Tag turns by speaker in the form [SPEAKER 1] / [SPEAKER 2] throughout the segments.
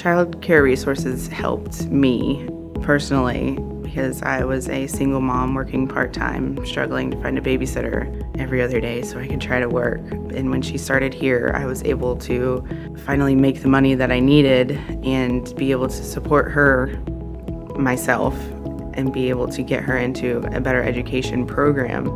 [SPEAKER 1] Childcare resources helped me personally because I was a single mom working part-time, struggling to find a babysitter every other day so I could try to work. And when she started here, I was able to finally make the money that I needed and be able to support her, myself, and be able to get her into a better education program.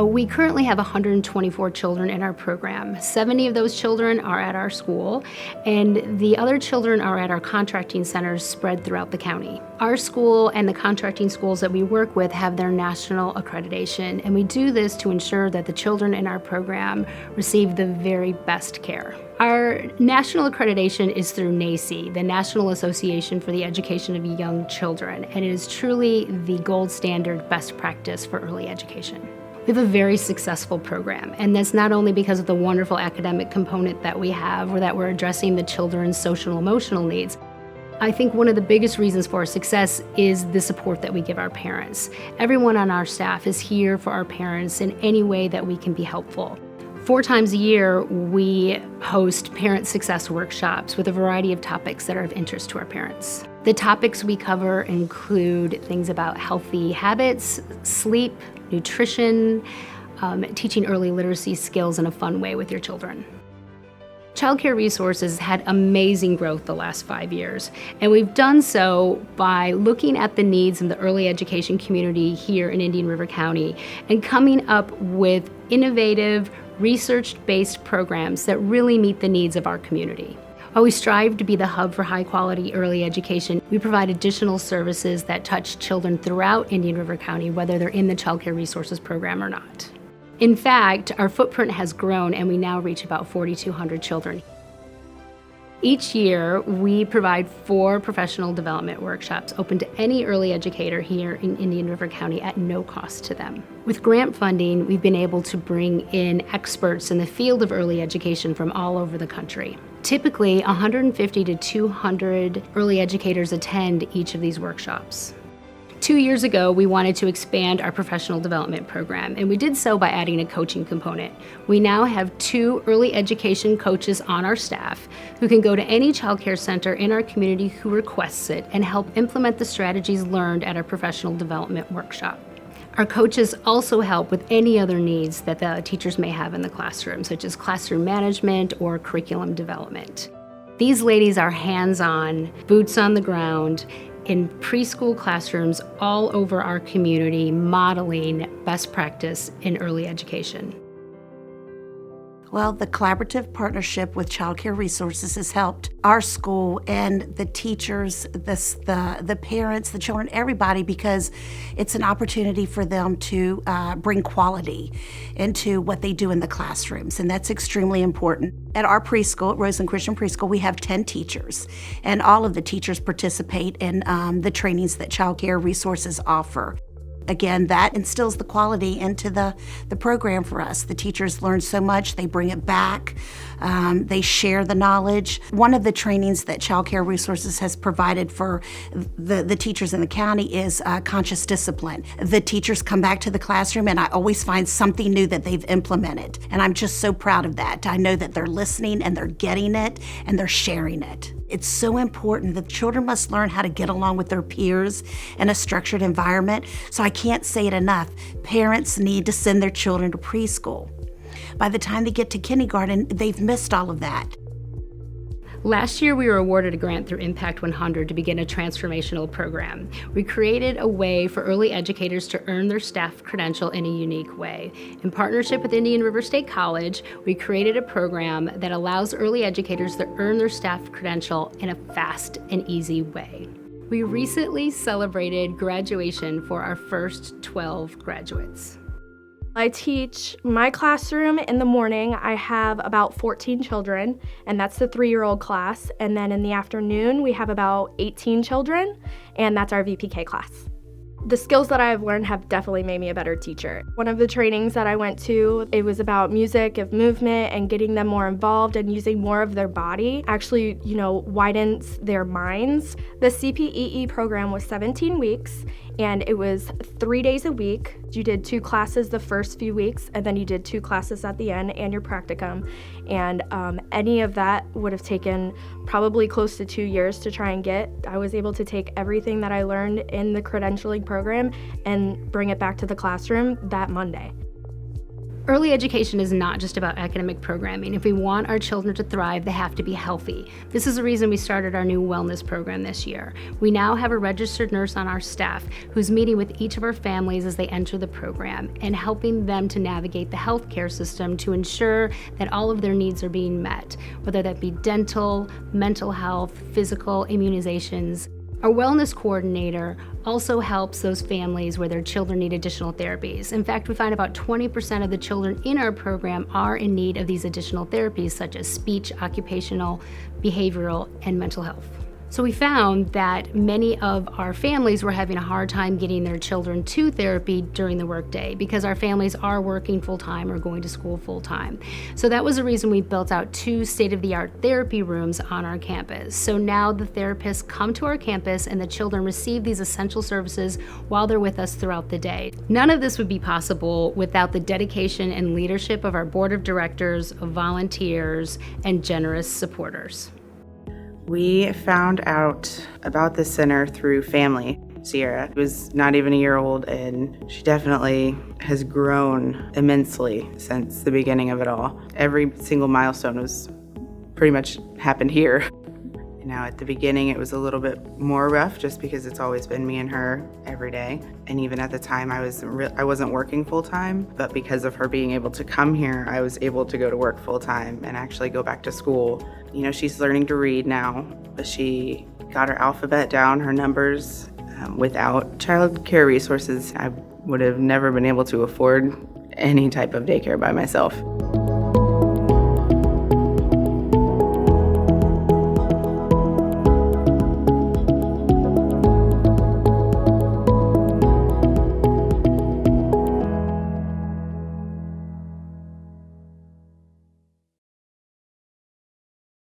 [SPEAKER 2] We currently have 124 children in our program. 70 of those children are at our school, and the other children are at our contracting centers spread throughout the county. Our school and the contracting schools that we work with have their national accreditation, and we do this to ensure that the children in our program receive the very best care. Our national accreditation is through NACCE, the National Association for the Education of Young Children, and it is truly the gold standard best practice for early education. We have a very successful program, and that's not only because of the wonderful academic component that we have or that we're addressing the children's social and emotional needs. I think one of the biggest reasons for our success is the support that we give our parents. Everyone on our staff is here for our parents in any way that we can be helpful. 4 times a year, we host parent success workshops with a variety of topics that are of interest to our parents. The topics we cover include things about healthy habits, sleep, nutrition, teaching early literacy skills in a fun way with your children. Childcare Resources had amazing growth the last 5 years, and we've done so by looking at the needs in the early education community here in Indian River County and coming up with innovative, research-based programs that really meet the needs of our community. While we strive to be the hub for high-quality early education, we provide additional services that touch children throughout Indian River County, whether they're in the Childcare Resources program or not. In fact, our footprint has grown and we now reach about 4,200 children. Each year, we provide 4 professional development workshops open to any early educator here in Indian River County at no cost to them. With grant funding, we've been able to bring in experts in the field of early education from all over the country. Typically, 150 to 200 early educators attend each of these workshops. 2 years ago, we wanted to expand our professional development program, and we did so by adding a coaching component. We now have 2 early education coaches on our staff who can go to any childcare center in our community who requests it and help implement the strategies learned at our professional development workshop. Our coaches also help with any other needs that the teachers may have in the classroom, such as classroom management or curriculum development. These ladies are hands-on, boots on the ground, in preschool classrooms all over our community, modeling best practice in early education.
[SPEAKER 3] Well, the collaborative partnership with Childcare Resources has helped our school and the teachers, the parents, the children, everybody, because it's an opportunity for them to bring quality into what they do in the classrooms, and that's extremely important. At our preschool, at Roseland Christian Preschool, we have 10 teachers, and all of the teachers participate in the trainings that Childcare Resources offer. Again, that instills the quality into the program for us. The teachers learn so much, they bring it back, they share the knowledge. One of the trainings that Childcare Resources has provided for the teachers in the county is conscious discipline. The teachers come back to the classroom and I always find something new that they've implemented. And I'm just so proud of that. I know that they're listening and they're getting it and they're sharing it. It's so important that children must learn how to get along with their peers in a structured environment. So I can't say it enough. Parents need to send their children to preschool. By the time they get to kindergarten, they've missed all of that.
[SPEAKER 2] Last year, we were awarded a grant through Impact 100 to begin a transformational program. We created a way for early educators to earn their staff credential in a unique way. In partnership with Indian River State College, we created a program that allows early educators to earn their staff credential in a fast and easy way. We recently celebrated graduation for our first 12 graduates.
[SPEAKER 4] I teach my classroom in the morning. I have about 14 children, and that's the 3-year-old class. And then in the afternoon, we have about 18 children, and that's our VPK class. The skills that I've learned have definitely made me a better teacher. One of the trainings that I went to, it was about music of movement and getting them more involved and using more of their body actually, widens their minds. The CPEE program was 17 weeks and it was 3 days a week. You did 2 classes the first few weeks and then you did 2 classes at the end and your practicum. And any of that would have taken probably close to 2 years to try and get. I was able to take everything that I learned in the credentialing program and bring it back to the classroom that Monday.
[SPEAKER 2] Early education is not just about academic programming. If we want our children to thrive, they have to be healthy. This is the reason we started our new wellness program this year. We now have a registered nurse on our staff who's meeting with each of our families as they enter the program and helping them to navigate the healthcare system to ensure that all of their needs are being met, whether that be dental, mental health, physical, immunizations. Our wellness coordinator also helps those families where their children need additional therapies. In fact, we find about 20% of the children in our program are in need of these additional therapies, such as speech, occupational, behavioral, and mental health. So we found that many of our families were having a hard time getting their children to therapy during the workday because our families are working full-time or going to school full-time. So that was the reason we built out 2 state-of-the-art therapy rooms on our campus. So now the therapists come to our campus and the children receive these essential services while they're with us throughout the day. None of this would be possible without the dedication and leadership of our board of directors, volunteers, and generous supporters.
[SPEAKER 1] We found out about the center through family. Sierra was not even a year old, and she definitely has grown immensely since the beginning of it all. Every single milestone was pretty much happened here. Now, at the beginning, it was a little bit more rough just because it's always been me and her every day. And even at the time, I wasn't working full-time, but because of her being able to come here, I was able to go to work full-time and actually go back to school. She's learning to read now, but she got her alphabet down, her numbers. Without childcare resources, I would have never been able to afford any type of daycare by myself.